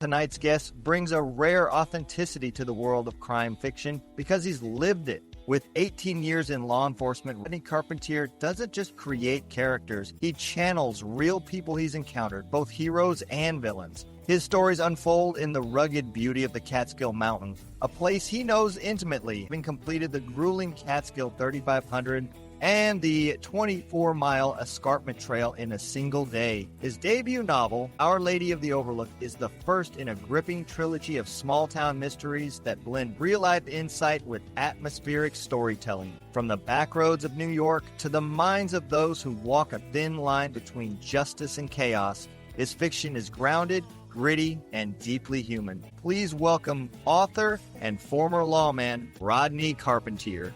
Tonight's guest brings a rare authenticity to the world of crime fiction because he's lived it. With 18 years in law enforcement, Rodney Carpenter doesn't just create characters, he channels real people he's encountered, both heroes and villains. His stories unfold in the rugged beauty of the Catskill Mountains, a place he knows intimately, having completed the grueling Catskill 3500 and the 24-mile escarpment trail in a single day. His debut novel, Our Lady of the Overlook, is the first in a gripping trilogy of small-town mysteries that blend real-life insight with atmospheric storytelling. From the backroads of New York to the minds of those who walk a thin line between justice and chaos, his fiction is grounded, gritty, and deeply human. Please welcome author and former lawman Rodney Carpenter.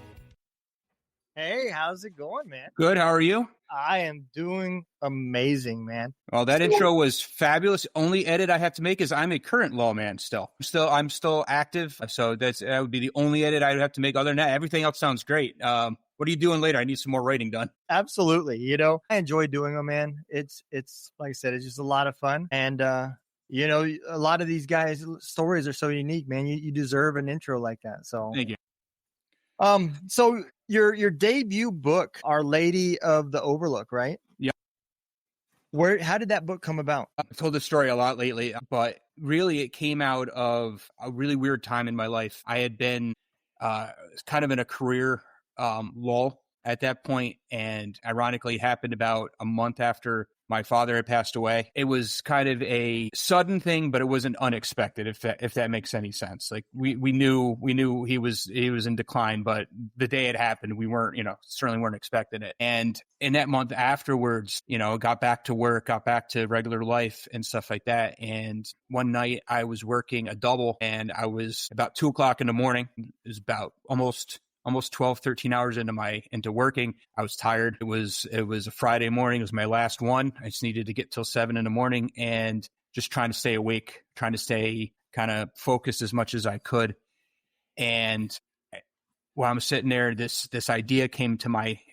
Hey, how's it going, man? Good. How are you? I am doing amazing, man. Well, that intro was fabulous. Only edit I have to make is I'm a current lawman still. I'm still active. So that would be the only edit I would have to make. Other than that, everything else sounds great. What are you doing later? I need some more writing done. Absolutely. You know, I enjoy doing them, man. It's like I said, it's just a lot of fun. And, you know, a lot of these guys' stories are so unique, man. You deserve an intro like that. So thank you. So your debut book, Our Lady of the Overlook, right? Yeah. How did that book come about? I've told this story a lot lately, but really it came out of a really weird time in my life. I had been kind of in a career lull at that point, and ironically it happened about a month after my father had passed away. It was kind of a sudden thing, but it wasn't unexpected, if that makes any sense. Like we knew he was in decline, but the day it happened, we weren't, certainly weren't expecting it. And in that month afterwards, got back to work, got back to regular life and stuff like that. And one night I was working a double, and I was about 2:00 in the morning. It was about almost 12, 13 hours into working. I was tired. It was a Friday morning. It was my last one. I just needed to get till 7 a.m. and just trying to stay awake, trying to stay kind of focused as much as I could. And while I'm sitting there, this idea came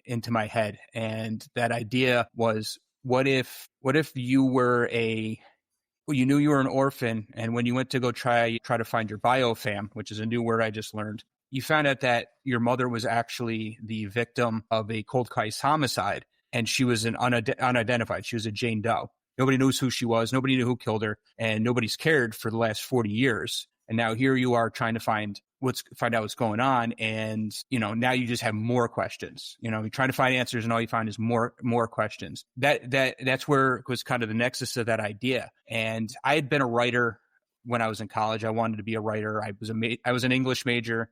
into my head. And that idea was, what if you were you knew you were an orphan, and when you went to go try to find your biofam, which is a new word I just learned, you found out that your mother was actually the victim of a cold case homicide, and she was an unidentified. She was a Jane Doe. Nobody knows who she was. Nobody knew who killed her, and nobody's cared for the last 40 years. And now here you are trying to find out what's going on, and now you just have more questions. You're trying to find answers, and all you find is more questions. That's where it was kind of the nexus of that idea. And I had been a writer when I was in college. I wanted to be a writer. I was an English major.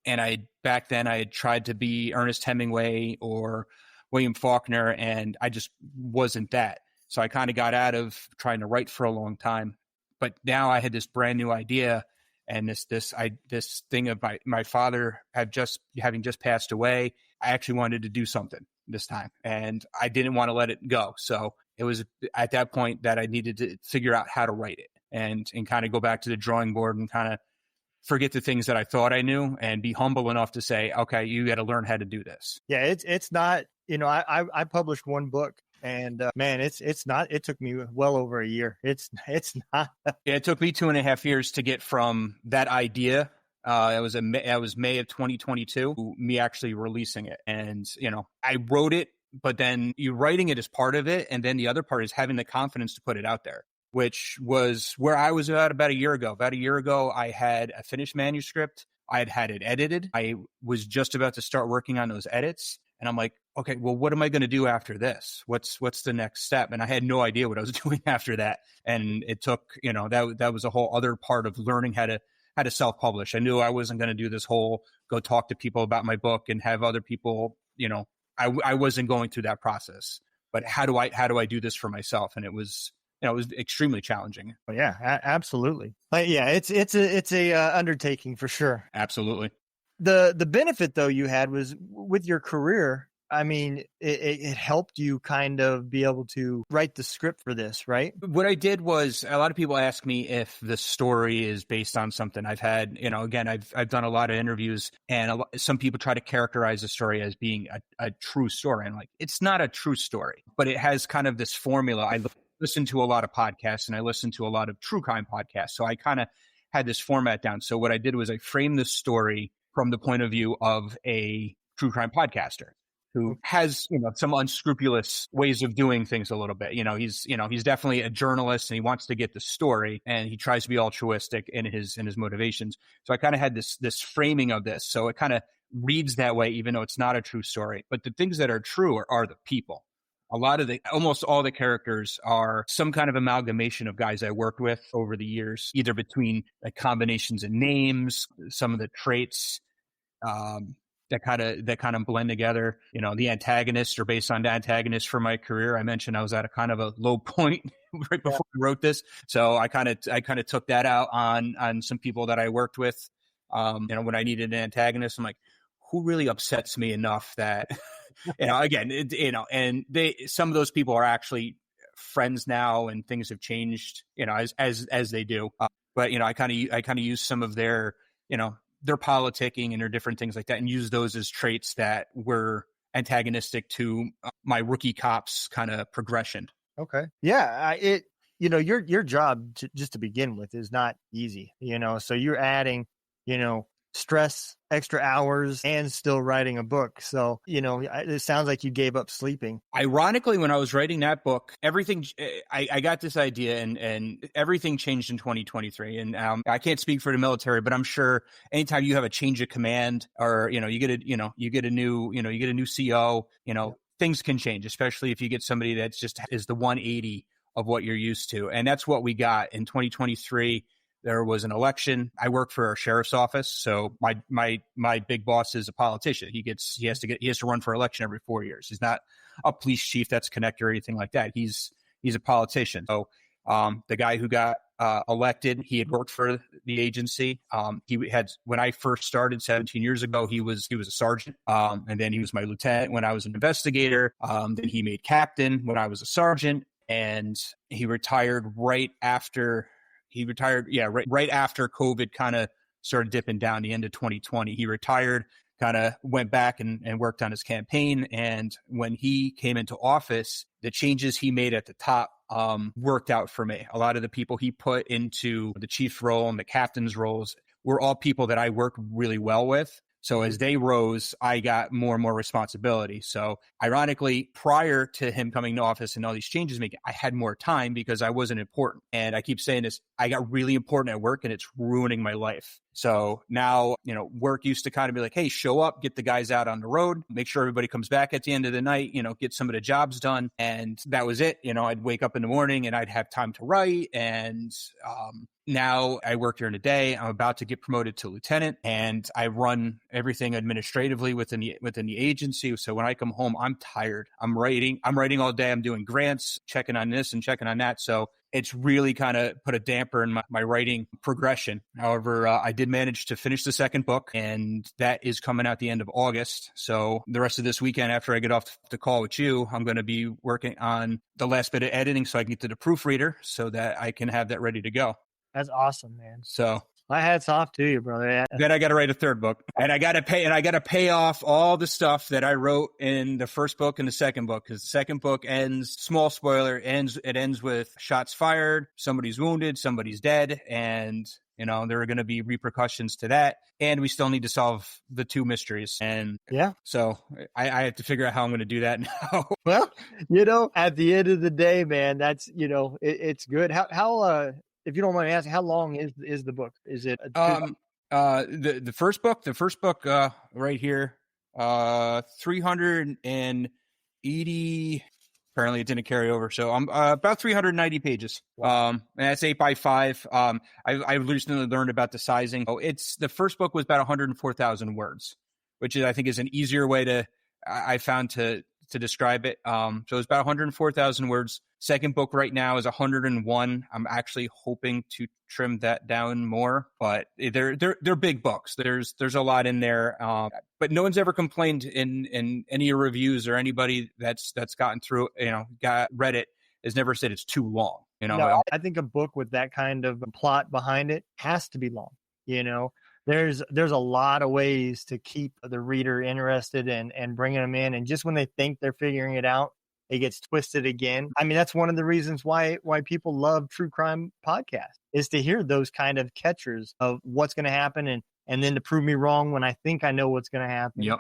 And back then I had tried to be Ernest Hemingway or William Faulkner, and I just wasn't that. So I kind of got out of trying to write for a long time. But now I had this brand new idea, and this thing of my father having just passed away. I actually wanted to do something this time, and I didn't want to let it go. So it was at that point that I needed to figure out how to write it and kind of go back to the drawing board and kind of forget the things that I thought I knew and be humble enough to say, okay, you got to learn how to do this. Yeah, it's not, I published one book, and man, it's not, it took me well over a year. It's not. Yeah, it took me 2.5 years to get from that idea. It was May of 2022, to me actually releasing it. And, I wrote it, but then you writing it is part of it. And then the other part is having the confidence to put it out there, which was where I was about a year ago. About a year ago, I had a finished manuscript. I had it edited. I was just about to start working on those edits. And I'm like, okay, well, what am I going to do after this? What's the next step? And I had no idea what I was doing after that. And it took, that was a whole other part of learning how to self-publish. I knew I wasn't going to do this whole go talk to people about my book and have other people, I wasn't going through that process. But how do I do this for myself? And it was extremely challenging. Oh, yeah, absolutely. Yeah, it's a undertaking for sure. Absolutely. The benefit though you had was with your career. I mean, it helped you kind of be able to write the script for this, right? What I did was, a lot of people ask me if the story is based on something. I've had, again, I've done a lot of interviews, and some people try to characterize the story as being a true story. And like, it's not a true story, but it has kind of this formula. listen to a lot of podcasts and I listen to a lot of true crime podcasts. So I kind of had this format down. So what I did was I framed the story from the point of view of a true crime podcaster who has, some unscrupulous ways of doing things a little bit. He's definitely a journalist and he wants to get the story and he tries to be altruistic in his motivations. So I kind of had this framing of this. So it kind of reads that way, even though it's not a true story. But the things that are true are the people. Almost all the characters are some kind of amalgamation of guys I worked with over the years, either between like combinations of names, some of the traits, that kind of blend together. The antagonists are based on the antagonists for my career. I mentioned I was at a kind of a low point right before I wrote this. So I kind of took that out on some people that I worked with. When I needed an antagonist, I'm like, who really upsets me enough that, and some of those people are actually friends now and things have changed, as they do. But I kind of use some of their politicking and their different things like that and use those as traits that were antagonistic to my rookie cops kind of progression. Okay. Yeah. Your job just to begin with is not easy, so you're adding, stress, extra hours, and still writing a book. So, it sounds like you gave up sleeping. Ironically, when I was writing that book, everything, I got this idea and everything changed in 2023. And I can't speak for the military, but I'm sure anytime you have a change of command or, you get a new CO, things can change, especially if you get somebody that's just is the 180 of what you're used to. And that's what we got in 2023. There was an election. I work for a sheriff's office. So my big boss is a politician. He has to run for election every 4 years. He's not a police chief that's connected or anything like that. He's a politician. So the guy who got elected, he had worked for the agency. When I first started 17 years ago, he was a sergeant. And then he was my lieutenant when I was an investigator. Then he made captain when I was a sergeant, and he retired right after COVID kind of started dipping down the end of 2020. He retired, kind of went back and worked on his campaign. And when he came into office, the changes he made at the top worked out for me. A lot of the people he put into the chief role and the captain's roles were all people that I worked really well with. So as they rose, I got more and more responsibility. So ironically, prior to him coming to office and all these changes making, I had more time because I wasn't important. And I keep saying this, I got really important at work and it's ruining my life. So now, work used to kind of be like, hey, show up, get the guys out on the road, make sure everybody comes back at the end of the night, get some of the jobs done. And that was it. I'd wake up in the morning and I'd have time to write. And now I work during the day. I'm about to get promoted to lieutenant and I run everything administratively within the agency. So when I come home, I'm tired. I'm writing all day. I'm doing grants, checking on this and checking on that. So it's really kind of put a damper in my writing progression. However, I did manage to finish the second book, and that is coming out the end of August. So the rest of this weekend, after I get off the call with you, I'm going to be working on the last bit of editing so I can get to the proofreader so that I can have that ready to go. That's awesome, man. So my hat's off to you, brother. Then I got to write a third book, and I got to pay off all the stuff that I wrote in the first book and the second book, because the second book ends, small spoiler, it ends with shots fired, somebody's wounded, somebody's dead, and there are going to be repercussions to that, and we still need to solve the two mysteries. And so I have to figure out how I'm going to do that now. Well, at the end of the day, man, that's it's good. How if you don't mind me asking, how long is the book? Is it the first book right here, 380. Apparently it didn't carry over, so I'm about 390 pages. Wow. And that's 8x5. I recently learned about the sizing. The first book was about 104,000 words, which I think is an easier way I found to describe it. So it's about 104,000 words. Second book right now is 101. I'm actually hoping to trim that down more, but they're big books. There's a lot in there. But no one's ever complained in any reviews, or anybody that's gotten through, read it, has never said it's too long. No, I think a book with that kind of plot behind it has to be long. There's a lot of ways to keep the reader interested and bringing them in. And just when they think they're figuring it out, it gets twisted again. I mean, that's one of the reasons why people love true crime podcasts, is to hear those kind of catchers of what's going to happen, and then to prove me wrong when I think I know what's going to happen. Yep.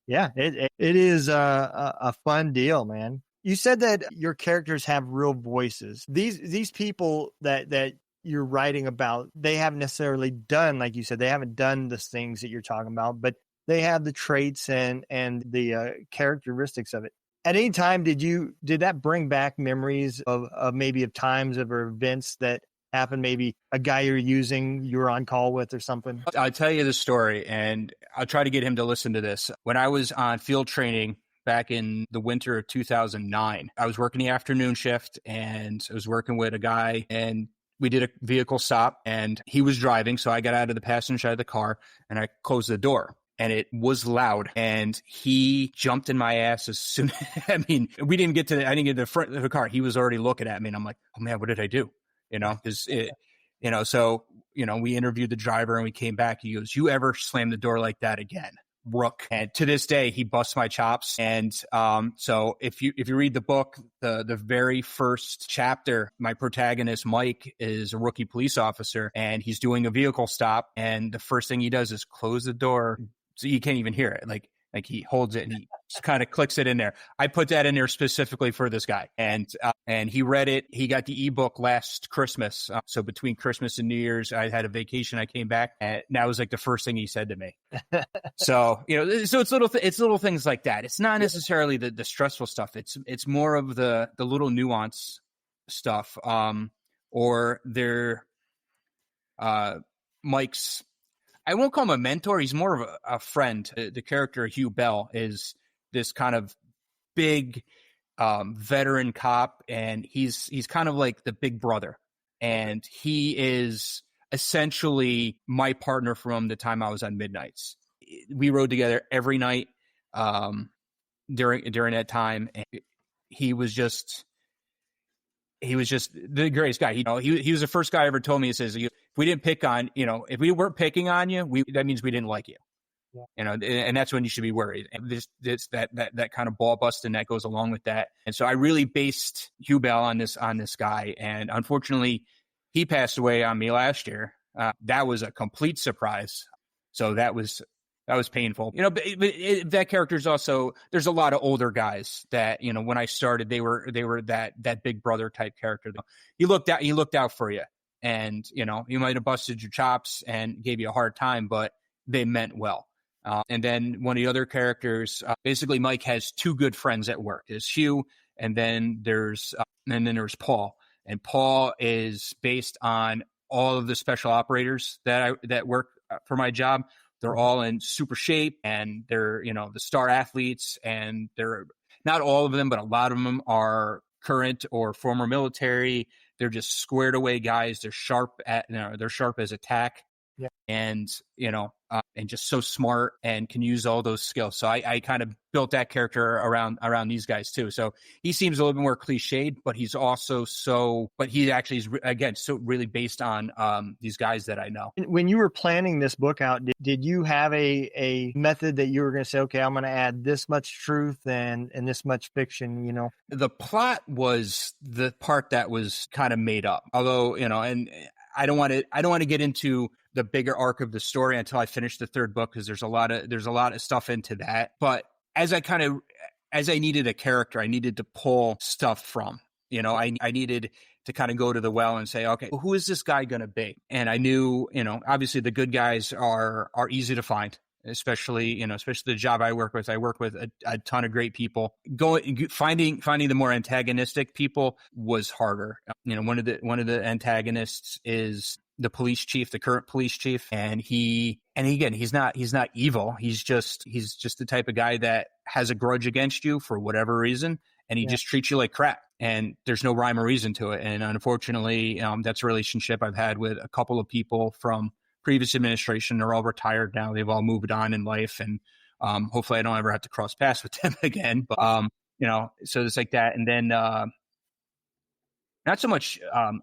Yeah, it is a fun deal, man. You said that your characters have real voices. These people that you're writing about, they haven't necessarily done, like you said, they haven't done the things that you're talking about, but they have the traits and the characteristics of it. At any time, did that bring back memories of maybe of times or events that happened? Maybe a guy you were on call with or something? I'll tell you the story, and I'll try to get him to listen to this. When I was on field training back in the winter of 2009, I was working the afternoon shift, and I was working with a guy, and we did a vehicle stop, and he was driving. So I got out of the passenger side of the car and I closed the door, and it was loud, and he jumped in my ass as soon. I mean, I didn't get to the front of the car. He was already looking at me, and I'm like, oh man, what did I do? So, we interviewed the driver and we came back. He goes, you ever slam the door like that again, Rook? And to this day, he busts my chops. And so if you read the book, the very first chapter, my protagonist, Mike, is a rookie police officer, and he's doing a vehicle stop. And the first thing he does is close the door, so you can't even hear it. Like he holds it and he just kind of clicks it in there. I put that in there specifically for this guy, and he read it. He got the ebook last Christmas. So between Christmas and New Year's, I had a vacation. I came back, and that was like the first thing he said to me. So so it's little things like that. It's not necessarily the stressful stuff. It's more of the little nuance stuff. Or their Mike's. I won't call him a mentor. He's more of a friend. The character Hugh Bell is this kind of big veteran cop, and he's kind of like the big brother, and he is essentially my partner from the time I was on Midnights. We rode together every night during that time, and he was just the greatest guy. He was the first guy I ever told me, he says, if we didn't pick on, if we weren't picking on you, that means we didn't like you. Yeah. And that's when you should be worried. And this that kind of ball busting that goes along with that. And so I really based Hugh Bell on this guy. And unfortunately, he passed away on me last year. That was a complete surprise. So that was painful. But that character's also, there's a lot of older guys that, when I started, they were that big brother type character. He looked out for you, and, you might have busted your chops and gave you a hard time, but they meant well. And then one of the other characters, basically Mike has two good friends at work. There's Hugh, and then there's Paul. And Paul is based on all of the special operators that work for my job. They're all in super shape, and they're, the star athletes, and they're not all of them, but a lot of them are current or former military. They're just squared away guys. They're sharp they're sharp as a tack. Yeah. And, and just so smart and can use all those skills. So I kind of built that character around these guys too. So he seems a little bit more cliched, but he's also but he actually is, again, so really based on these guys that I know. When you were planning this book out, did you have a method that you were going to say, okay, I'm going to add this much truth and this much fiction, The plot was the part that was kind of made up, although, and I don't want to get into the bigger arc of the story until I finish the third book, because there's a lot of stuff into that. But as I needed a character, I needed to pull stuff from, I needed to kind of go to the well and say, okay, who is this guy going to be? And I knew, obviously the good guys are easy to find, especially the job I work with. I work with a ton of great people. Finding the more antagonistic people was harder. One of the antagonists is the police chief, the current police chief, and he's not evil. He's just the type of guy that has a grudge against you for whatever reason, and he just treats you like crap. And there's no rhyme or reason to it. And unfortunately, that's a relationship I've had with a couple of people from previous administration. They're all retired now. They've all moved on in life, and hopefully I don't ever have to cross paths with them again. But so it's like that. And then not so much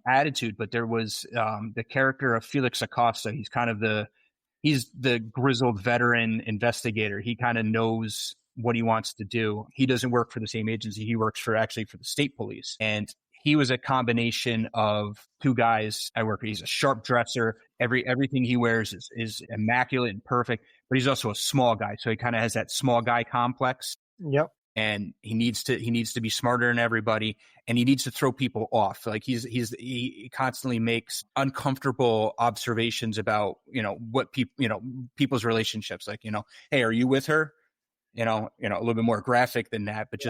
attitude, but there was the character of Felix Acosta. He's kind of he's the grizzled veteran investigator. He kind of knows what he wants to do. He doesn't work for the same agency. He works for the state police. And he was a combination of two guys I work with. He's a sharp dresser. Everything he wears is immaculate and perfect, but he's also a small guy. So he kind of has that small guy complex. Yep. And he needs to be smarter than everybody, and he needs to throw people off. Like he constantly makes uncomfortable observations about, what people's relationships. Like, hey, are you with her? A little bit more graphic than that, but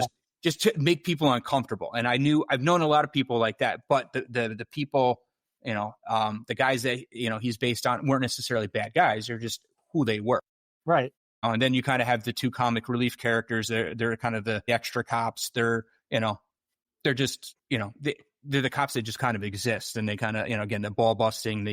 just to make people uncomfortable. And I've known a lot of people like that, but the people, the guys that, he's based on weren't necessarily bad guys. They're just who they were. Right. And then you kind of have the two comic relief characters. They're kind of the extra cops. They're just, they're the cops that just kind of exist. And they kind of, again, the ball busting,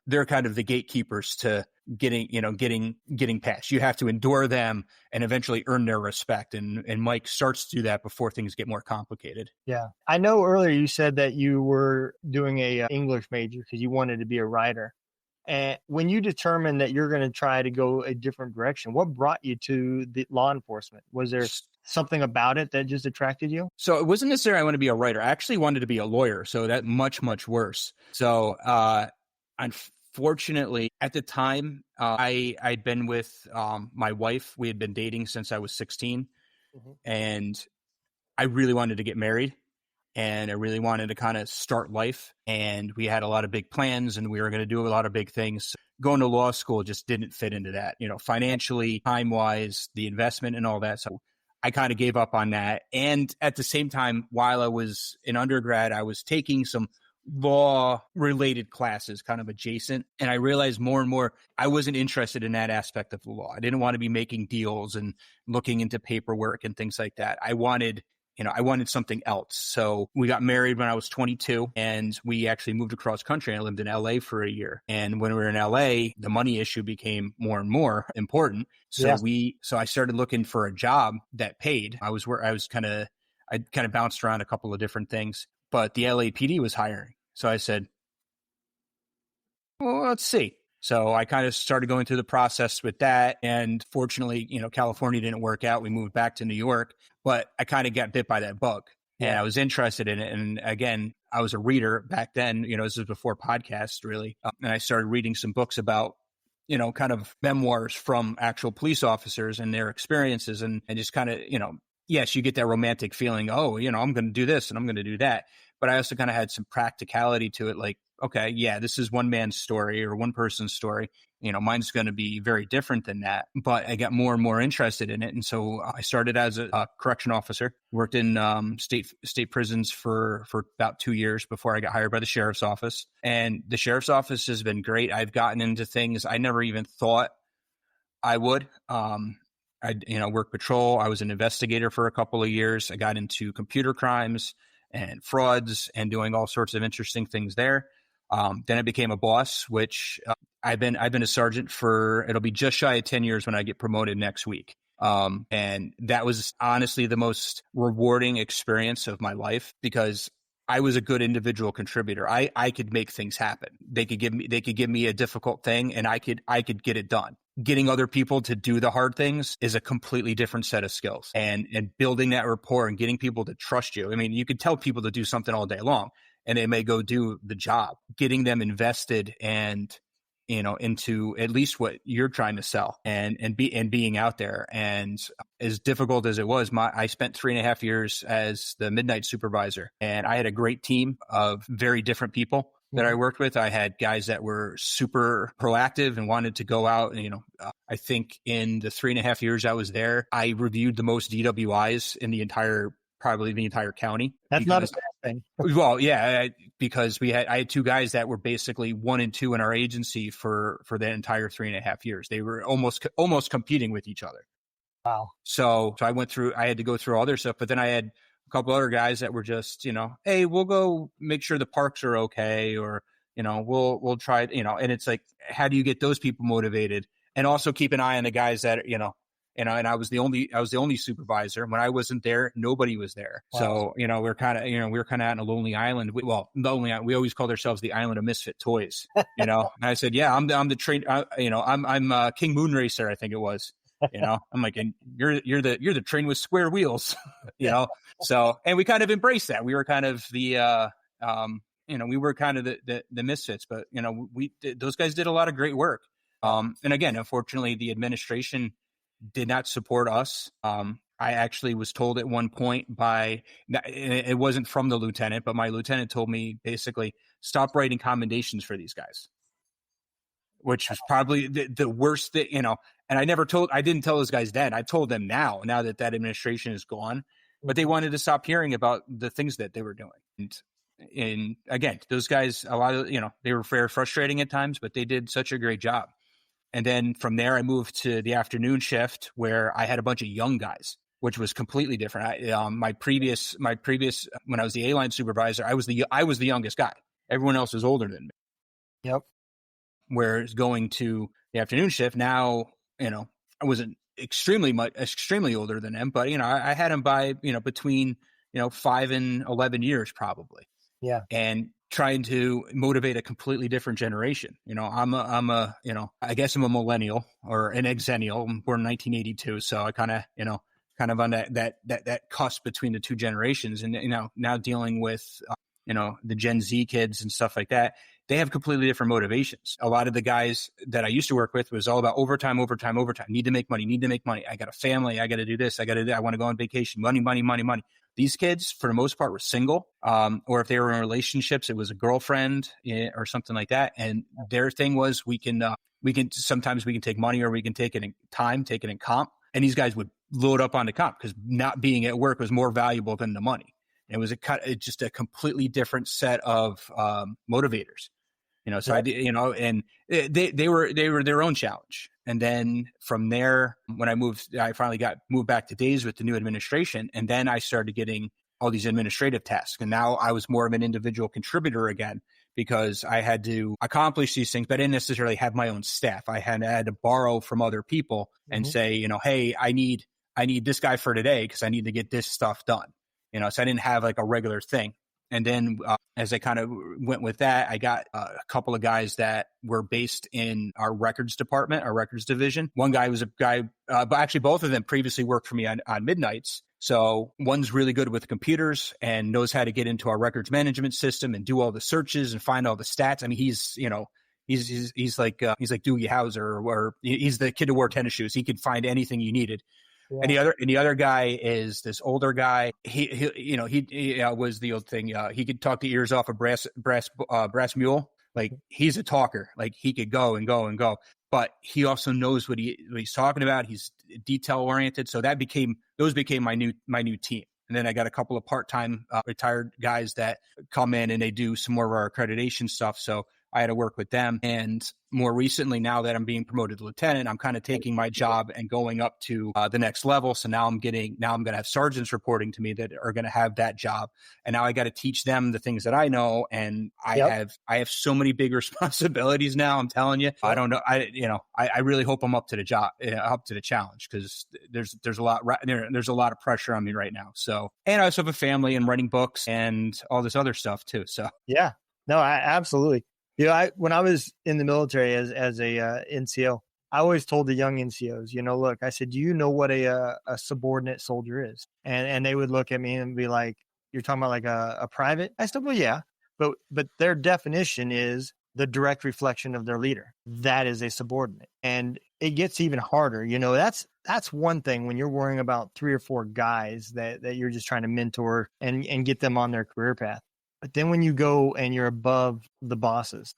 they're kind of the gatekeepers to getting past. You have to endure them and eventually earn their respect. And Mike starts to do that before things get more complicated. Yeah. I know earlier you said that you were doing a English major because you wanted to be a writer. And when you determined that you're going to try to go a different direction, what brought you to the law enforcement? Was there something about it that just attracted you? So it wasn't necessarily I want to be a writer. I actually wanted to be a lawyer. So that much, much worse. So unfortunately, at the time, I'd been with my wife. We had been dating since I was 16. Mm-hmm. And I really wanted to get married. And I really wanted to kind of start life. And we had a lot of big plans and we were going to do a lot of big things. Going to law school just didn't fit into that, financially, time-wise, the investment and all that. So I kind of gave up on that. And at the same time, while I was in undergrad, I was taking some law-related classes kind of adjacent. And I realized more and more I wasn't interested in that aspect of the law. I didn't want to be making deals and looking into paperwork and things like that. I wanted something else. So we got married when I was 22 and we actually moved across country. I lived in LA for a year. And when we were in LA, the money issue became more and more important. So I started looking for a job that paid. I kind of bounced around a couple of different things, but the LAPD was hiring. So I said, well, let's see. So I kind of started going through the process with that. And fortunately, California didn't work out. We moved back to New York, but I kind of got bit by that bug and I was interested in it. And again, I was a reader back then, this was before podcasts really. And I started reading some books about, kind of memoirs from actual police officers and their experiences and just kind of, yes, you get that romantic feeling. Oh, I'm going to do this and I'm going to do that. But I also kind of had some practicality to it. Like, okay, yeah, this is one man's story or one person's story. Mine's going to be very different than that. But I got more and more interested in it. And so I started as a correction officer, worked in state prisons for about 2 years before I got hired by the sheriff's office. And the sheriff's office has been great. I've gotten into things I never even thought I would. I worked patrol. I was an investigator for a couple of years. I got into computer crimes and frauds and doing all sorts of interesting things there. Then I became a boss, which I've been a sergeant it'll be just shy of 10 years when I get promoted next week. And that was honestly the most rewarding experience of my life because I was a good individual contributor. I could make things happen. They could give me a difficult thing and I could get it done. Getting other people to do the hard things is a completely different set of skills and building that rapport and getting people to trust you. I mean, you could tell people to do something all day long and they may go do the job. Getting them invested and, into at least what you're trying to sell and being out there. And as difficult as it was, I spent 3.5 years as the midnight supervisor and I had a great team of very different people that I worked with. I had guys that were super proactive and wanted to go out. And, I think in the 3.5 years I was there, I reviewed the most DWIs in probably the entire county. That's not a bad thing. Well, yeah, because I had two guys that were basically 1 and 2 in our agency for that entire 3.5 years. They were almost competing with each other. Wow. So I had to go through all their stuff, but then I had a couple other guys that were just, hey, we'll go make sure the parks are okay. Or, we'll try, and it's like, how do you get those people motivated? And also keep an eye on the guys that, and I was the only supervisor. When I wasn't there, nobody was there. Wow. So, we were kind of out on a lonely island. We always called ourselves the island of misfit toys, And I said, yeah, I'm the train, I'm King Moonracer, I think it was. I'm like, and you're the train with square wheels, So, and we kind of embraced that. We were kind of the, we were kind of the misfits, but those guys did a lot of great work. And again, unfortunately, the administration did not support us. I actually was told at one point it wasn't from the lieutenant, but my lieutenant told me basically, stop writing commendations for these guys, which was probably the worst thing, and I didn't tell those guys then. I told them now that administration is gone, but they wanted to stop hearing about the things that they were doing. And again, those guys, a lot of, they were very frustrating at times, but they did such a great job. And then from there, I moved to the afternoon shift where I had a bunch of young guys, which was completely different. My previous, when I was the A-line supervisor, I was the youngest guy. Everyone else was older than me. Yep. Whereas going to the afternoon shift now, I wasn't extremely older than them, but I had them by between 5 and 11 years probably. Yeah. And trying to motivate a completely different generation. I guess I'm a millennial or an exennial. I'm born in 1982, so I kind of on that cusp between the two generations, and now dealing with the Gen Z kids and stuff like that. They have completely different motivations. A lot of the guys that I used to work with was all about overtime. Need to make money. I got a family. I got to do this. I want to go on vacation. Money. These kids, for the most part, were single, or if they were in relationships, it was a girlfriend or something like that. And their thing was, sometimes we can take money, or we can take it in time, take it in comp. And these guys would load up on the comp because not being at work was more valuable than the money. It was just a completely different set of motivators. So I did, and they were their own challenge. And then from there, when I finally got moved back to days with the new administration. And then I started getting all these administrative tasks. And now I was more of an individual contributor again, because I had to accomplish these things, but I didn't necessarily have my own staff. I had to borrow from other people and say, hey, I need this guy for today because I need to get this stuff done. So I didn't have like a regular thing. And then as I kind of went with that, I got a couple of guys that were based in our records department, our records division. One guy was a guy, but actually both of them previously worked for me on midnights. So one's really good with computers and knows how to get into our records management system and do all the searches and find all the stats. I mean, he's like Doogie Howser, or he's the kid who wore tennis shoes. He could find anything you needed. Yeah. And the other guy is this older guy. He was the old thing. He could talk the ears off a brass mule. Like, he's a talker. Like, he could go and go and go, but he also knows what he's talking about. He's detail oriented. So those became my new team. And then I got a couple of part-time retired guys that come in and they do some more of our accreditation stuff. So I had to work with them. And more recently, now that I'm being promoted to lieutenant, I'm kind of taking my job and going up to the next level. So now I'm going to have sergeants reporting to me that are going to have that job. And now I got to teach them the things that I know. And I have so many big responsibilities now. I'm telling you, I don't know. I really hope I'm up to the job, up to the challenge, because there's a lot of pressure on me right now. So, and I also have a family and writing books and all this other stuff too. So, yeah, no, absolutely. When I was in the military as a NCO, I always told the young NCOs, look, I said, do you know what a subordinate soldier is? And they would look at me and be like, you're talking about like a private? I said, well, yeah, but their definition is the direct reflection of their leader. That is a subordinate. And it gets even harder. That's one thing when you're worrying about 3 or 4 guys that you're just trying to mentor and get them on their career path. But then when you go and you're above the bosses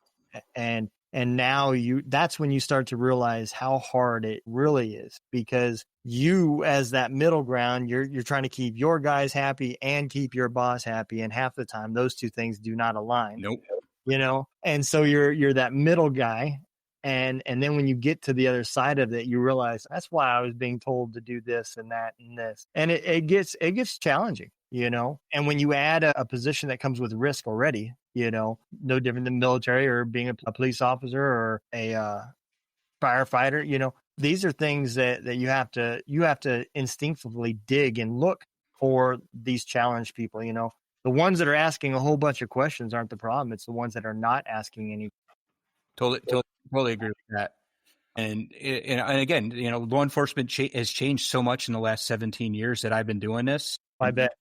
and now that's when you start to realize how hard it really is, because you, as that middle ground, you're trying to keep your guys happy and keep your boss happy. And half the time those two things do not align. Nope. And so you're that middle guy. And then when you get to the other side of it, you realize that's why I was being told to do this and that and this. And it gets challenging. And when you add a position that comes with risk already, no different than military or being a police officer or a firefighter, these are things that you have to instinctively dig and look for these challenged people. The ones that are asking a whole bunch of questions aren't the problem. It's the ones that are not asking any. Totally agree with that. And again, law enforcement has changed so much in the last 17 years that I've been doing this. I bet.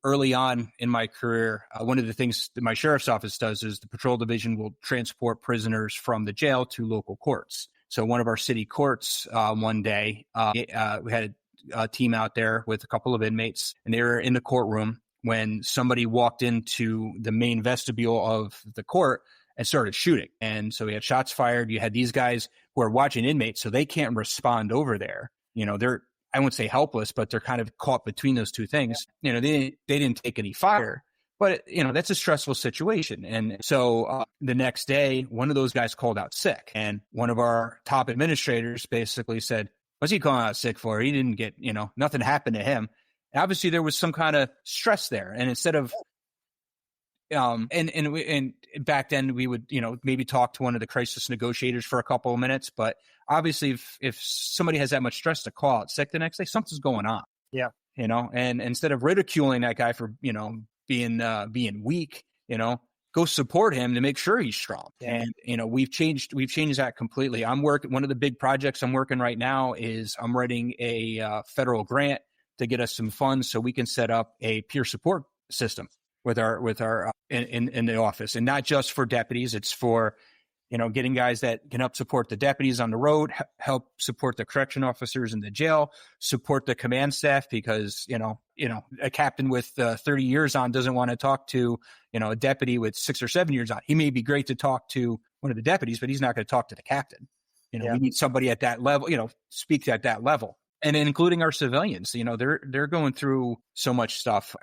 Early on in my career, one of the things that my sheriff's office does is the patrol division will transport prisoners from the jail to local courts. So one of our city courts, one day, we had a team out there with a couple of inmates, and they were in the courtroom when somebody walked into the main vestibule of the court and started shooting. And so we had shots fired. You had these guys who are watching inmates, so they can't respond over there. They're, I wouldn't say helpless, but they're kind of caught between those two things. They didn't take any fire, but that's a stressful situation. And so the next day, one of those guys called out sick, and one of our top administrators basically said, "What's he calling out sick for? He didn't get, nothing happened to him." And obviously there was some kind of stress there. And instead of, and back then we would, maybe talk to one of the crisis negotiators for a couple of minutes, but obviously if somebody has that much stress to call out sick the next day, something's going on. Yeah. And instead of ridiculing that guy for, being weak, go support him to make sure he's strong. Yeah. And, we've changed that completely. One of the big projects I'm working right now is I'm writing a federal grant to get us some funds so we can set up a peer support system with our in the office, and not just for deputies. It's for, getting guys that can help support the deputies on the road, help support the correction officers in the jail, support the command staff, because, a captain with 30 years on doesn't want to talk to, a deputy with 6 or 7 years on. He may be great to talk to one of the deputies, but he's not going to talk to the captain. We need somebody at that level, speak at that level. And including our civilians, they're going through so much stuff.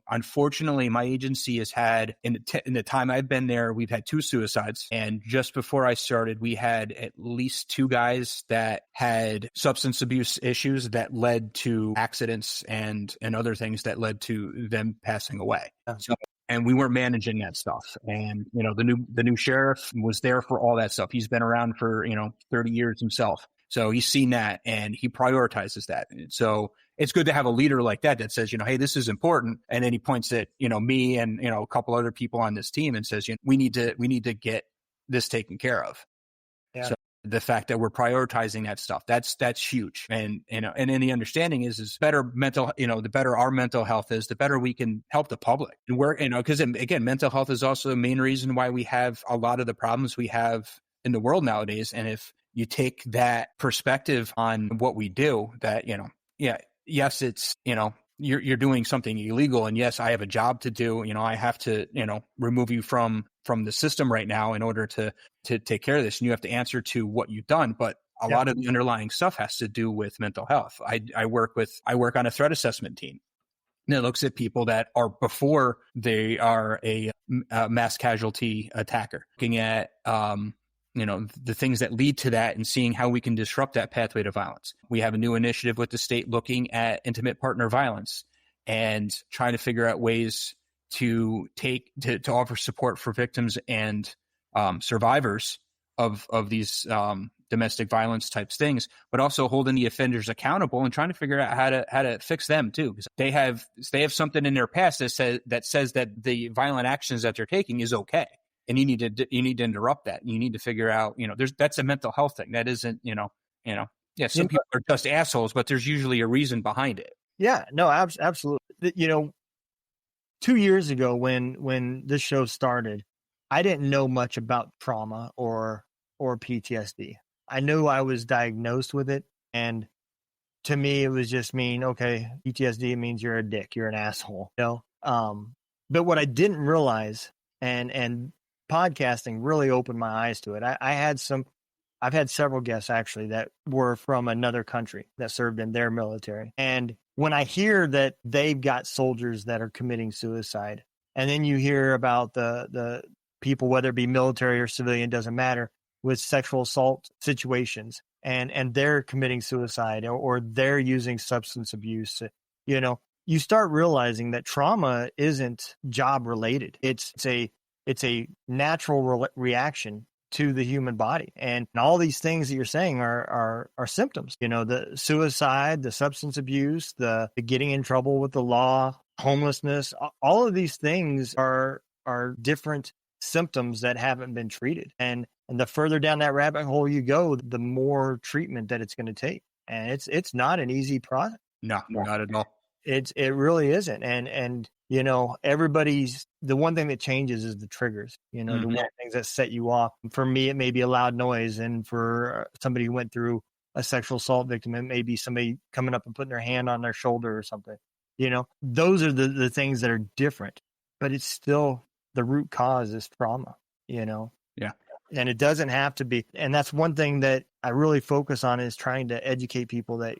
Unfortunately, my agency has had, in the time I've been there, we've had 2 suicides. And just before I started, we had at least 2 guys that had substance abuse issues that led to accidents and other things that led to them passing away. So, and we weren't managing that stuff. And, the new sheriff was there for all that stuff. He's been around for, 30 years himself. So he's seen that and he prioritizes that. And so it's good to have a leader like that says, hey, this is important. And then he points at, me and, a couple other people on this team and says, we need to get this taken care of. Yeah. So the fact that we're prioritizing that stuff, that's huge. And, and then the understanding is better mental, the better our mental health is, the better we can help the public. And we're, because again, mental health is also the main reason why we have a lot of the problems we have in the world nowadays. And if you take that perspective on what we do, that, yes, it's, you're doing something illegal, and yes, I have a job to do. I have to, remove you from the system right now in order to take care of this. And you have to answer to what you've done. But a lot of the underlying stuff has to do with mental health. I work on a threat assessment team that looks at people that are before they are a mass casualty attacker, looking at, the things that lead to that and seeing how we can disrupt that pathway to violence. We have a new initiative with the state looking at intimate partner violence and trying to figure out ways to offer support for victims and survivors of these domestic violence types things, but also holding the offenders accountable and trying to figure out how to fix them too, because they have something in their past that says that the violent actions that they're taking is okay. And you need to interrupt that. You need to figure out, that's a mental health thing. That isn't, some people are just assholes, but there's usually a reason behind it. Yeah, no, absolutely. 2 years ago when this show started, I didn't know much about trauma or PTSD. I knew I was diagnosed with it. And to me, it was just okay, PTSD means you're a dick, you're an asshole, but what I didn't realize, and podcasting really opened my eyes to it. I've had several guests actually that were from another country that served in their military. And when I hear that they've got soldiers that are committing suicide, and then you hear about the people, whether it be military or civilian, doesn't matter, with sexual assault situations, and they're committing suicide or they're using substance abuse, you start realizing that trauma isn't job related. It's a natural reaction to the human body. And all these things that you're saying are symptoms, the suicide, the substance abuse, the getting in trouble with the law, homelessness, all of these things are different symptoms that haven't been treated. And And the further down that rabbit hole you go, the more treatment that it's going to take. And it's not an easy process. No, not at all. It really isn't. And everybody's, the one thing that changes is the triggers, the one things that set you off. For me, it may be a loud noise. And for somebody who went through a sexual assault victim, it may be somebody coming up and putting their hand on their shoulder or something. Those are the things that are different, but it's still, the root cause is trauma, Yeah. And it doesn't have to be. And that's one thing that I really focus on, is trying to educate people that,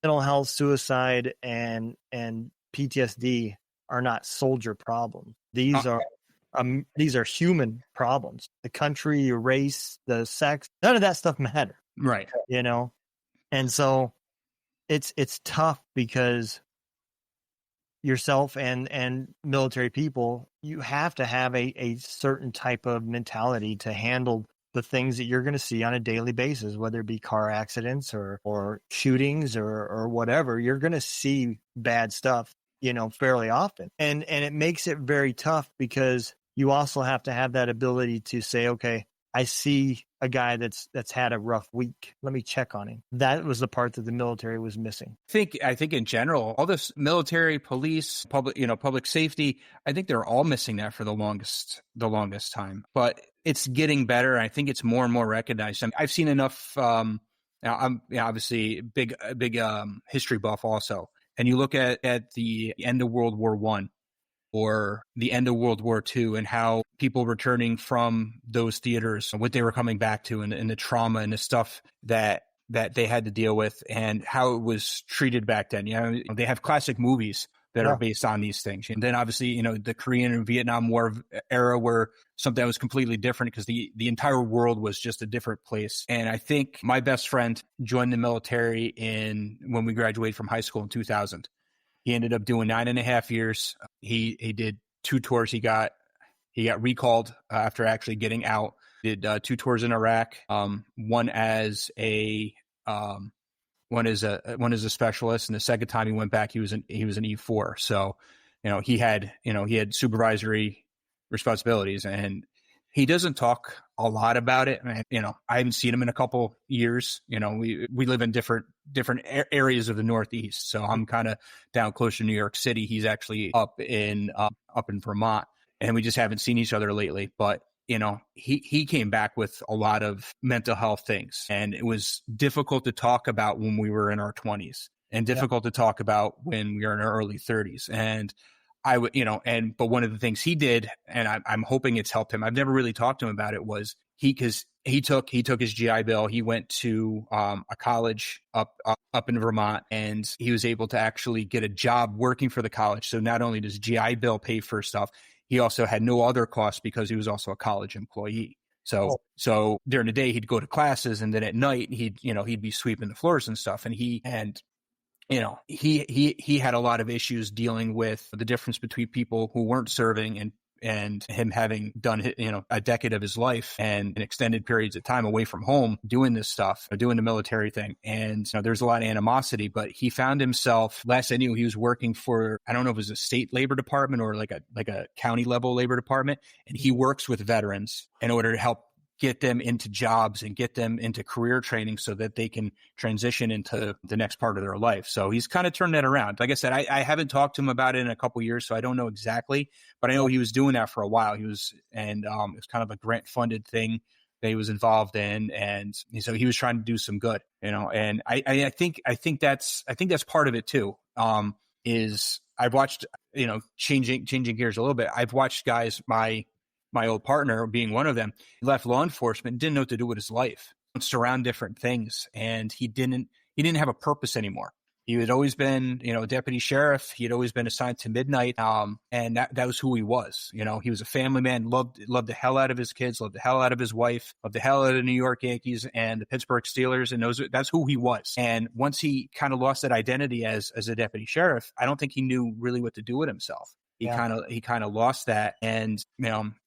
mental health, suicide, and PTSD are not soldier problems. These are human problems. The country, your race, the sex, none of that stuff matter. Right. And so it's tough, because yourself and military people, you have to have a certain type of mentality to handle the things that you're going to see on a daily basis, whether it be car accidents or shootings or whatever. You're going to see bad stuff, fairly often. And it makes it very tough, because you also have to have that ability to say, okay, I see a guy that's had a rough week. Let me check on him. That was the part that the military was missing. I think in general, all this military, police, public safety, I think they're all missing that for the longest time. But it's getting better. I think it's more and more recognized. I've seen enough. Now I'm obviously big history buff also, and you look at the end of World War I or the end of World War II, and how people returning from those theaters, what they were coming back to, and the trauma and the stuff that they had to deal with, and how it was treated back then. They have classic movies that are based on these things. And then obviously, the Korean and Vietnam War era, where something that was completely different, because the entire world was just a different place. And I think my best friend joined the military when we graduated from high school in 2000. He ended up doing 9.5 years. He did 2 tours. He got recalled after actually getting out. Did 2 tours in Iraq. One as a specialist, and the second time he went back, he was an E4. So, he had supervisory responsibilities, and he doesn't talk a lot about it. I haven't seen him in a couple years. We live in different areas of the Northeast. So I'm kind of down close to New York City. He's actually up in Vermont, and we just haven't seen each other lately. But he came back with a lot of mental health things, and it was difficult to talk about when we were in our 20s, and difficult to talk about when we were in our early 30s. And I would, but one of the things he did, and I'm hoping it's helped him, I've never really talked to him about it, was he took his GI Bill. He went to a college up in Vermont, and he was able to actually get a job working for the college. So not only does GI Bill pay for stuff, he also had no other costs, because he was also a college employee. So during the day he'd go to classes, and then at night he'd be sweeping the floors and stuff. And he had a lot of issues dealing with the difference between people who weren't serving and him having done, a decade of his life and extended periods of time away from home doing this stuff, or doing the military thing. And there's a lot of animosity, but he found himself, last I knew, he was working for, I don't know if it was a state labor department or like a county level labor department. And he works with veterans in order to help get them into jobs and get them into career training so that they can transition into the next part of their life. So he's kind of turned that around. Like I said, I haven't talked to him about it in a couple of years, so I don't know exactly, but I know he was doing that for a while. It was kind of a grant funded thing that he was involved in. And so he was trying to do some good, and I think that's part of it too. Is I've watched, changing gears a little bit. I've watched guys, my old partner being one of them, left law enforcement, didn't know what to do with his life, bounced around different things, and he didn't have a purpose anymore. He had always been, a deputy sheriff. He had always been assigned to midnight, and that was who he was. He was a family man, loved the hell out of his kids, loved the hell out of his wife, loved the hell out of the New York Yankees and the Pittsburgh Steelers, and that's who he was. And once he kind of lost that identity as a deputy sheriff, I don't think he knew really what to do with himself. He kind of lost that. And,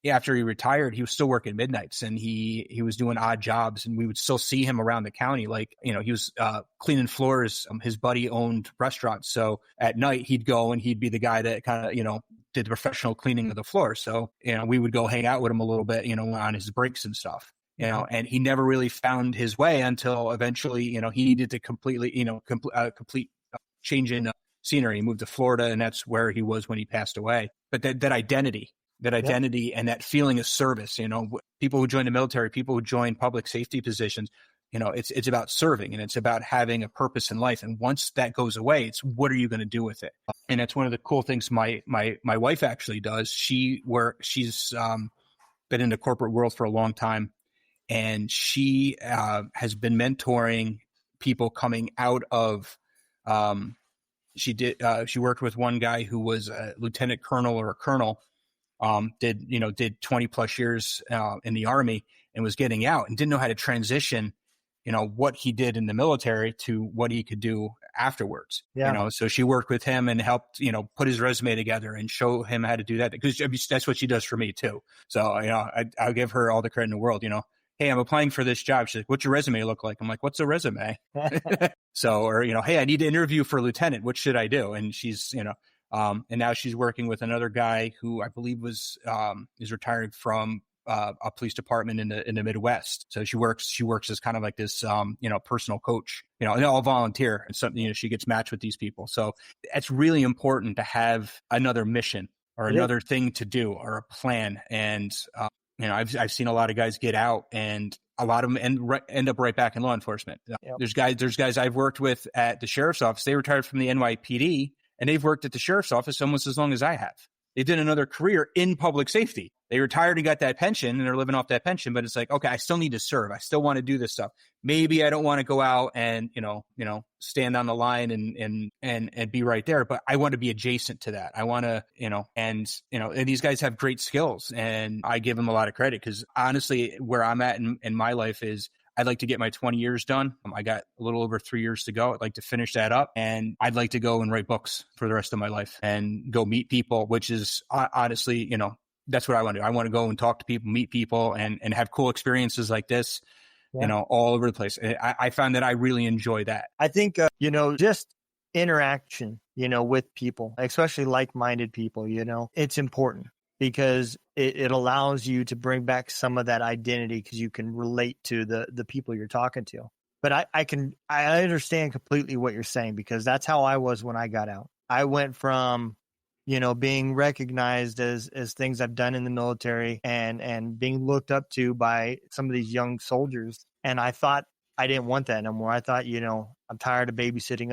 after he retired, he was still working midnights, and he was doing odd jobs, and we would still see him around the county. Like, he was cleaning floors. His buddy owned restaurants. So at night he'd go and he'd be the guy that kind of, did the professional cleaning of the floor. So, we would go hang out with him a little bit, on his breaks and stuff, and he never really found his way until eventually, he needed to completely, complete change in scenery. He moved to Florida, and that's where he was when he passed away. But that identity and that feeling of service, people who join the military, people who join public safety positions, it's about serving, and it's about having a purpose in life. And once that goes away, it's what are you going to do with it? And that's one of the cool things my wife actually does. She's been in the corporate world for a long time, and she has been mentoring people coming out of. She worked with one guy who was a lieutenant colonel or a colonel, did 20 plus years in the Army and was getting out and didn't know how to transition, what he did in the military to what he could do afterwards. So she worked with him and helped, put his resume together and show him how to do that, because that's what she does for me too. So, I'll give her all the credit in the world. Hey, I'm applying for this job. She's like, what's your resume look like? I'm like, what's a resume? So, or, hey, I need to interview for lieutenant. What should I do? And she's, and now she's working with another guy who I believe is retired from a police department in the Midwest. So she works as kind of like this, personal coach, and all volunteer, and something, she gets matched with these people. So it's really important to have another mission or another thing to do or a plan. And, I've seen a lot of guys get out, and a lot of them end up right back in law enforcement. Yep. There's guys I've worked with at the sheriff's office. They retired from the NYPD, and they've worked at the sheriff's office almost as long as I have. They did another career in public safety. They retired and got that pension, and they're living off that pension. But it's like, okay, I still need to serve. I still want to do this stuff. Maybe I don't want to go out and stand on the line and be right there, but I want to be adjacent to that. I want to and these guys have great skills, and I give them a lot of credit, because honestly, where I'm at in my life is, I'd like to get my 20 years done. I got a little over 3 years to go. I'd like to finish that up, and I'd like to go and write books for the rest of my life and go meet people, which is honestly, that's what I want to do. I want to go and talk to people, meet people, and have cool experiences like this, all over the place. I found that I really enjoy that. I think, just interaction, with people, especially like-minded people, it's important, because it allows you to bring back some of that identity, because you can relate to the people you're talking to. But I understand completely what you're saying, because that's how I was when I got out. I went from, being recognized as things I've done in the military and being looked up to by some of these young soldiers. And I thought I didn't want that no more. I thought, I'm tired of babysitting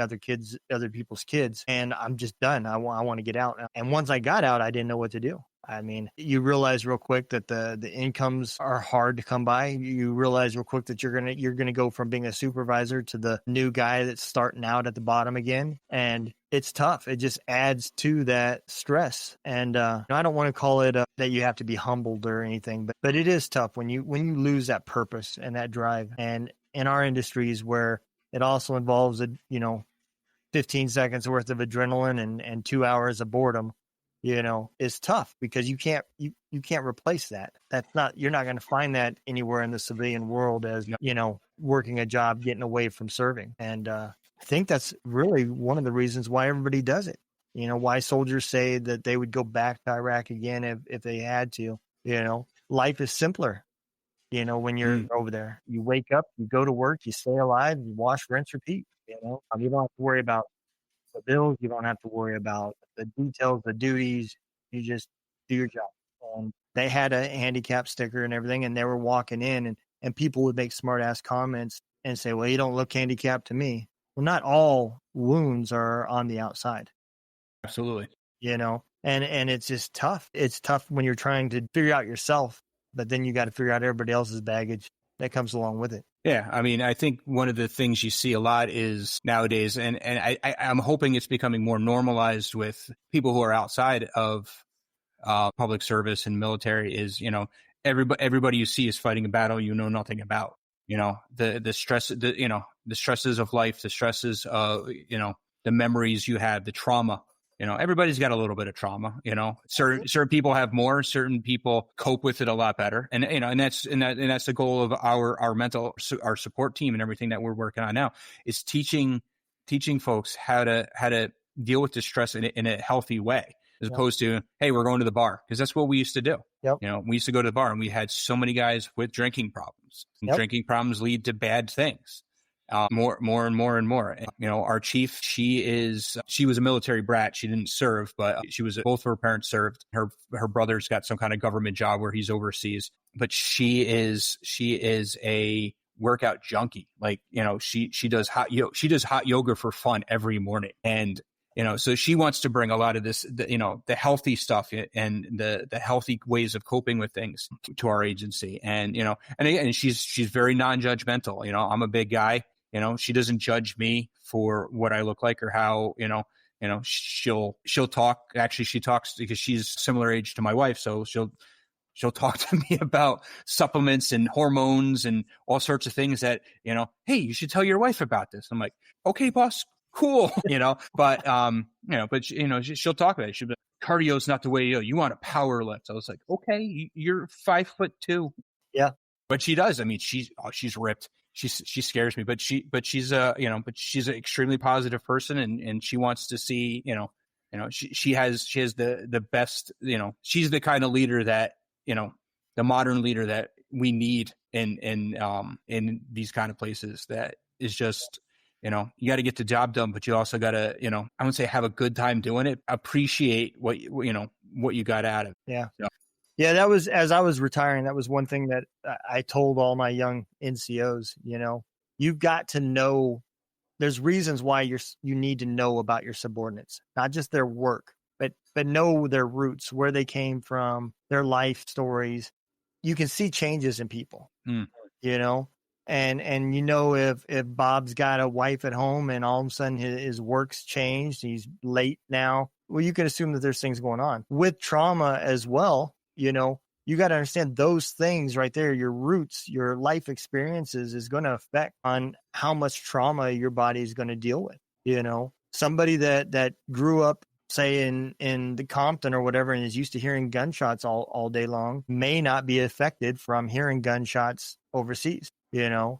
other people's kids, and I'm just done. I want to get out. And once I got out, I didn't know what to do. I mean, you realize real quick that the incomes are hard to come by. You realize real quick that you're gonna go from being a supervisor to the new guy that's starting out at the bottom again, and it's tough. It just adds to that stress. And I don't want to call it that you have to be humbled or anything, but it is tough when you lose that purpose and that drive. And in our industries, where it also involves 15 seconds worth of adrenaline and 2 hours of boredom, is tough, because you can't replace that. You're not going to find that anywhere in the civilian world as, working a job, getting away from serving. And I think that's really one of the reasons why everybody does it. Why soldiers say that they would go back to Iraq again if they had to. Life is simpler. When you're over there, you wake up, you go to work, you stay alive, you wash, rinse, repeat. You don't have to worry about the bills. You don't have to worry about the details, the duties. You just do your job. And they had a handicap sticker and everything, and they were walking in, and people would make smart ass comments and say, well, you don't look handicapped to me. Well, not all wounds are on the outside. Absolutely. And it's just tough. It's tough when you're trying to figure out yourself, but then you got to figure out everybody else's baggage that comes along with it. Yeah, I mean, I think one of the things you see a lot is nowadays, and I'm hoping it's becoming more normalized with people who are outside of public service and military, is, everybody you see is fighting a battle you know nothing about. The stress, the stresses of life, the stresses of, the memories you have, the trauma. Everybody's got a little bit of trauma. Certain people have more. Certain people cope with it a lot better, and that's the goal of our support team and everything that we're working on now, is teaching folks how to deal with the stress in a healthy way. as opposed to, hey, we're going to the bar, because that's what we used to do. Yep. We used to go to the bar, and we had so many guys with drinking problems. And Yep. drinking problems lead to bad things. More and more and more. Our chief, she was a military brat. She didn't serve, but both of her parents served. Her brother's got some kind of government job where he's overseas, but she is a workout junkie. Like, she does hot yoga for fun every morning. And, so she wants to bring a lot of this, the healthy stuff and the healthy ways of coping with things to our agency. And, and again, she's very non-judgmental. I'm a big guy. She doesn't judge me for what I look like or how, she'll talk. Actually, she talks because she's similar age to my wife. So she'll talk to me about supplements and hormones and all sorts of things that, hey, you should tell your wife about this. I'm like, okay, boss, cool. But she'll talk about it. She'll be like, cardio's not the way you want to power lift. I was like, okay, you're 5'2". Yeah. But she does. I mean, she's ripped. She scares me, but she's an extremely positive person, and she wants to see, she has the best, she's the kind of leader that, the modern leader that we need in these kind of places. That is just, you got to get the job done, but you also got to, I wouldn't say have a good time doing it. Appreciate what you got out of it. Yeah. Yeah, that was, as I was retiring, that was one thing that I told all my young NCOs, you've got to know, there's reasons why you need to know about your subordinates, not just their work, but know their roots, where they came from, their life stories. You can see changes in people, and if Bob's got a wife at home and all of a sudden his work's changed, he's late now, well, you can assume that there's things going on with trauma as well. You got to understand those things right there. Your roots, your life experiences is going to affect on how much trauma your body is going to deal with. Somebody that grew up, say in the Compton or whatever, and is used to hearing gunshots all day long, may not be affected from hearing gunshots overseas.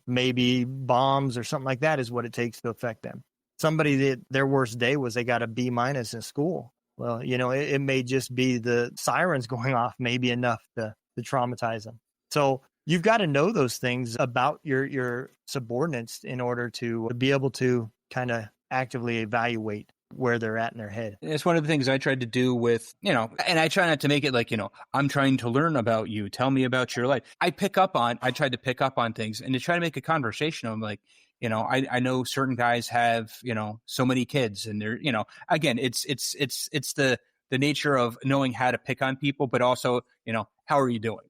Maybe bombs or something like that is what it takes to affect them. Somebody that their worst day was they got a B- in school. Well, it may just be the sirens going off, maybe enough to traumatize them. So you've got to know those things about your subordinates in order to be able to kind of actively evaluate where they're at in their head. It's one of the things I tried to do with, and I try not to make it like, I'm trying to learn about you. Tell me about your life. I tried to pick up on things and to try to make a conversation. I'm like, I know certain guys have, so many kids, and they're, again, it's the nature of knowing how to pick on people, but also, how are you doing?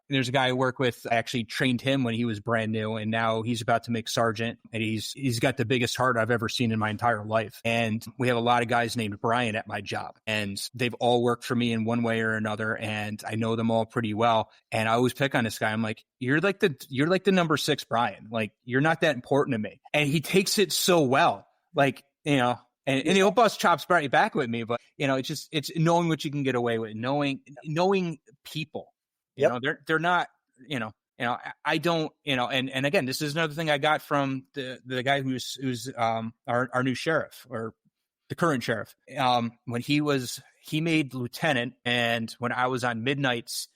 There's a guy I work with. I actually trained him when he was brand new, and now he's about to make sergeant, and he's got the biggest heart I've ever seen in my entire life. And we have a lot of guys named Brian at my job, and they've all worked for me in one way or another, and I know them all pretty well. And I always pick on this guy. I'm like, you're like the number 6 Brian. Like, you're not that important to me. And he takes it so well. Like, and he'll bust chops right back with me, but it's knowing what you can get away with, knowing people. They're not, I don't, and again, this is another thing I got from the guy who's our new sheriff, or the current sheriff. When he made lieutenant, and when I was on midnights,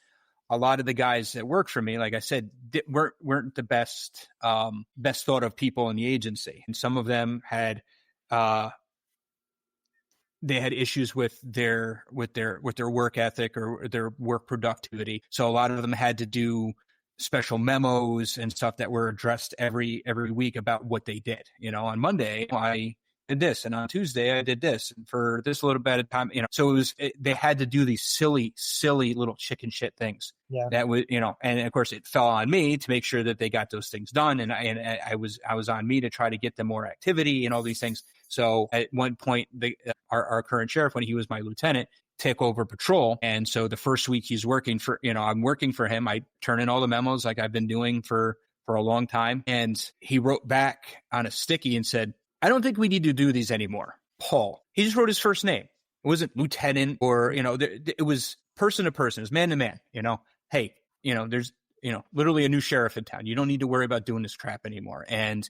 a lot of the guys that worked for me, like I said, weren't the best thought of people in the agency. And some of them had, they had issues with their work ethic or their work productivity. So a lot of them had to do special memos and stuff that were addressed every week about what they did. On Monday I did this, and on Tuesday I did this, and for this little bit of time, so they had to do these silly little chicken shit things. Yeah. That was, and of course it fell on me to make sure that they got those things done. And I was on me to try to get them more activity and all these things. So at one point, our current sheriff, when he was my lieutenant, took over patrol. And so the first week he's working for, I'm working for him. I turn in all the memos like I've been doing for a long time. And he wrote back on a sticky and said, I don't think we need to do these anymore. Paul. He just wrote his first name. It wasn't lieutenant or, it was person to person. It was man to man, Hey, there's, literally a new sheriff in town. You don't need to worry about doing this crap anymore. And,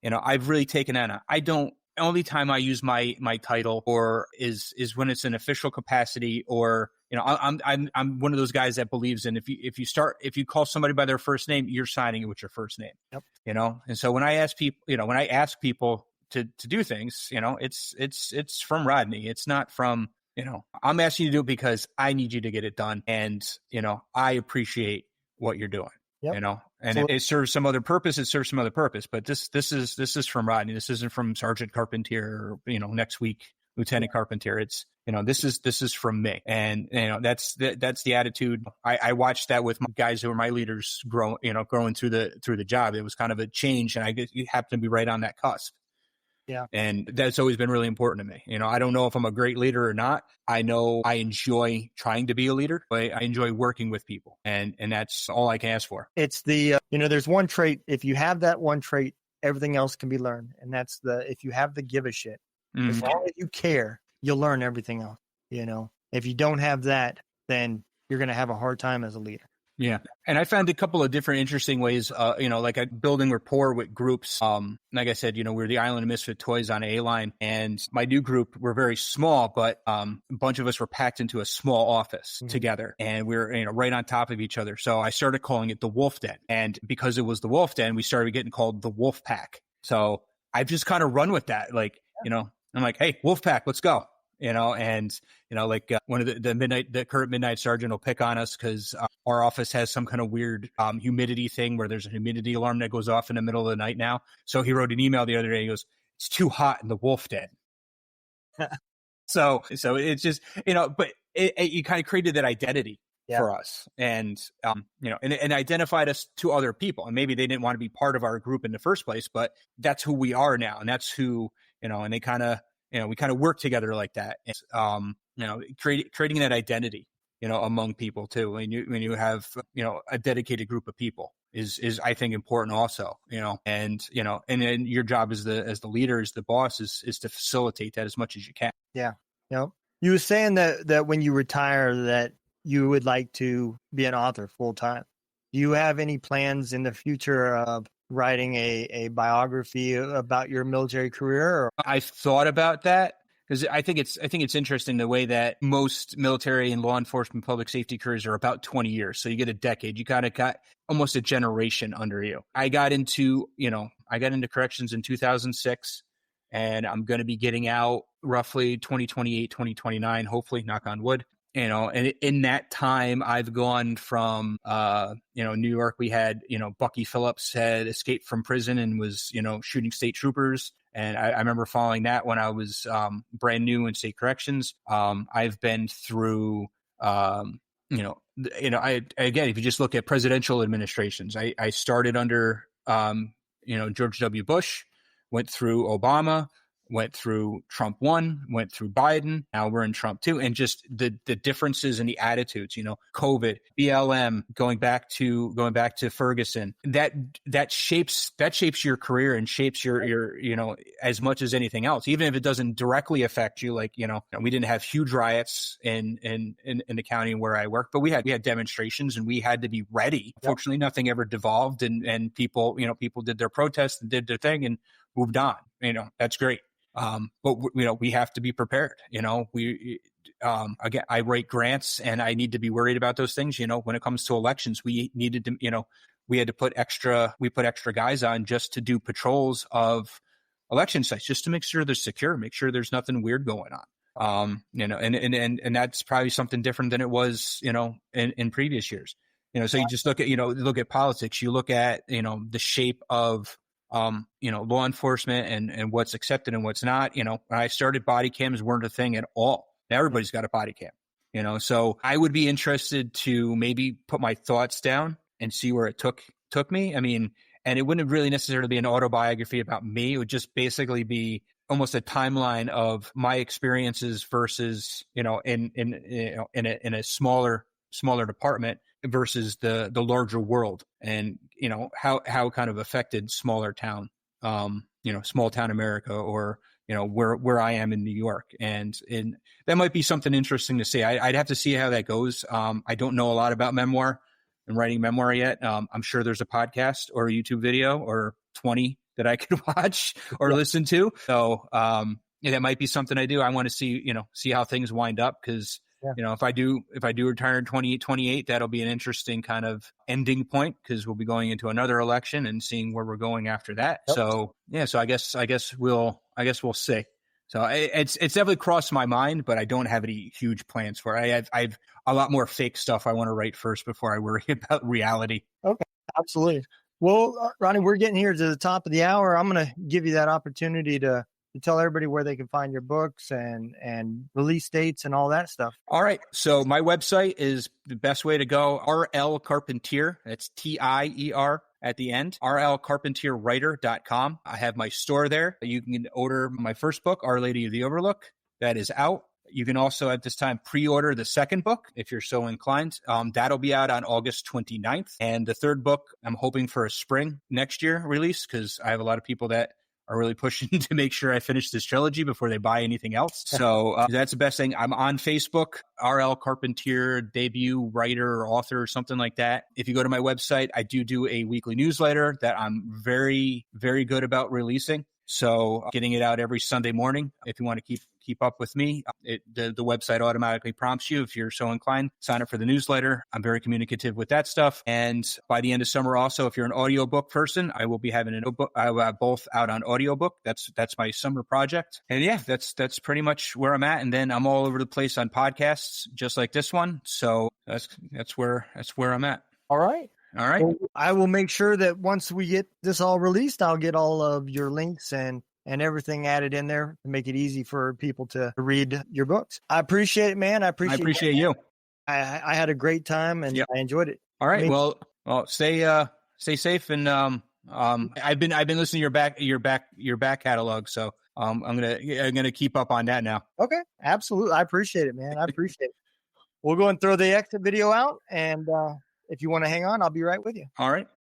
I've really taken that on. I don't only time I use my title or is when it's an official capacity, or I'm one of those guys that believes in if you call somebody by their first name, you're signing it with your first name. Yep. And so when I ask people to do things, it's from Rodney. It's not from, I'm asking you to do it because I need you to get it done, and I appreciate what you're doing. Yep. And it serves some other purpose. It serves some other purpose, but this is from Rodney. This isn't from Sergeant Carpenter, or, next week, Lieutenant Carpenter. It's, this is from me. And, that's the attitude. I watched that with my guys who were my leaders growing through the job. It was kind of a change, and I guess you happen to be right on that cusp. Yeah. And that's always been really important to me. I don't know if I'm a great leader or not. I know I enjoy trying to be a leader, but I enjoy working with people. And that's all I can ask for. It's the, there's one trait. If you have that one trait, everything else can be learned. And that's if you have the give a shit, as long as you care, you'll learn everything else. If you don't have that, then you're going to have a hard time as a leader. Yeah. And I found a couple of different interesting ways, like building rapport with groups. Like I said, we're the Island of Misfit Toys on A-Line, and my new group, we're very small, but a bunch of us were packed into a small office together, and we're, right on top of each other. So I started calling it the Wolf Den. And because it was the Wolf Den, we started getting called the Wolf Pack. So I've just kind of run with that. Like, I'm like, hey, Wolf Pack, let's go. One of the current midnight sergeant will pick on us because our office has some kind of weird humidity thing where there's a humidity alarm that goes off in the middle of the night now. So he wrote an email the other day. He goes, "It's too hot in the Wolf Den." so it's just, but you kind of created that identity for us, and and identified us to other people. And maybe they didn't want to be part of our group in the first place, but that's who we are now, and that's who and they kind of. We kind of work together like that. Creating that identity, among people too. When you have, a dedicated group of people is I think important also, and then your job as the leader, as the boss is to facilitate that as much as you can. Yeah. You were saying that when you retire that you would like to be an author full time. Do you have any plans in the future of writing a biography about your military career? Or? I've thought about that, because I think it's interesting the way that most military and law enforcement public safety careers are about 20 years. So you get a decade. You kind of got almost a generation under you. I got into corrections in 2006, and I'm going to be getting out roughly 2028, 2029, hopefully, knock on wood. And in that time, I've gone from, New York, we had, Bucky Phillips had escaped from prison and was, shooting state troopers. And I remember following that when I was brand new in state corrections. I've been through, if you just look at presidential administrations, I started under, George W. Bush, went through Obama, went through Trump 1, went through Biden. Now we're in Trump 2, and just the differences in the attitudes, COVID, BLM, going back to Ferguson, that shapes your career and shapes your as much as anything else, even if it doesn't directly affect you. Like, we didn't have huge riots in the county where I work, but we had demonstrations and we had to be ready. Yep. Fortunately, nothing ever devolved, and people did their protests and did their thing and moved on. That's great. But we have to be prepared. Again, I write grants, and I need to be worried about those things. When it comes to elections, we needed to, we had to put extra guys on just to do patrols of election sites, just to make sure they're secure, make sure there's nothing weird going on. And that's probably something different than it was, in previous years. So you just look at politics, you look at, the shape of, law enforcement and what's accepted and what's not. When I started, body cams weren't a thing at all. Now everybody's got a body cam, so I would be interested to maybe put my thoughts down and see where it took me. I mean, and it wouldn't really necessarily be an autobiography about me. It would just basically be almost a timeline of my experiences versus, in a smaller department versus the larger world, and how it kind of affected smaller town, small town America, or where I am in New York, and that might be something interesting to see. I'd have to see how that goes. I don't know a lot about memoir and writing memoir yet. I'm sure there's a podcast or a YouTube video or 20 that I could watch or listen to. So, that might be something I do. I want to see how things wind up, because if I do retire in 2028, that'll be an interesting kind of ending point, because we'll be going into another election and seeing where we're going after that. Yep. So I guess we'll see. So it's definitely crossed my mind, but I don't have any huge plans for it. I've a lot more fake stuff I want to write first before I worry about reality. Okay, absolutely. Well, Rodney, we're getting here to the top of the hour. I'm going to give you that opportunity to tell everybody where they can find your books and release dates and all that stuff. All right. So my website is the best way to go. RL Carpentier. That's TIER at the end. rlcarpentierwriter.com. I have my store there. You can order my first book, Our Lady of the Overlook. That is out. You can also at this time pre-order the second book if you're so inclined. That'll be out on August 29th. And the third book, I'm hoping for a spring next year release, because I have a lot of people that are really pushing to make sure I finish this trilogy before they buy anything else. So that's the best thing. I'm on Facebook, RL Carpentier, debut writer or author or something like that. If you go to my website, I do a weekly newsletter that I'm very, very good about releasing. So getting it out every Sunday morning. If you want to keep up with me, the website automatically prompts you if you're so inclined. Sign up for the newsletter. I'm very communicative with that stuff. And by the end of summer also, if you're an audiobook person, I will be having I will have both out on audiobook. That's my summer project. And that's pretty much where I'm at. And then I'm all over the place on podcasts, just like this one. So that's where I'm at. All right. All right. Well, I will make sure that once we get this all released, I'll get all of your links and everything added in there to make it easy for people to read your books. I appreciate it, man. I appreciate you. I had a great time and I enjoyed it. All right. Well, stay safe. And I've been listening to your back catalog. So I'm gonna keep up on that now. Okay. Absolutely. I appreciate it, man. I appreciate it. We'll go and throw the exit video out, and if you want to hang on, I'll be right with you. All right.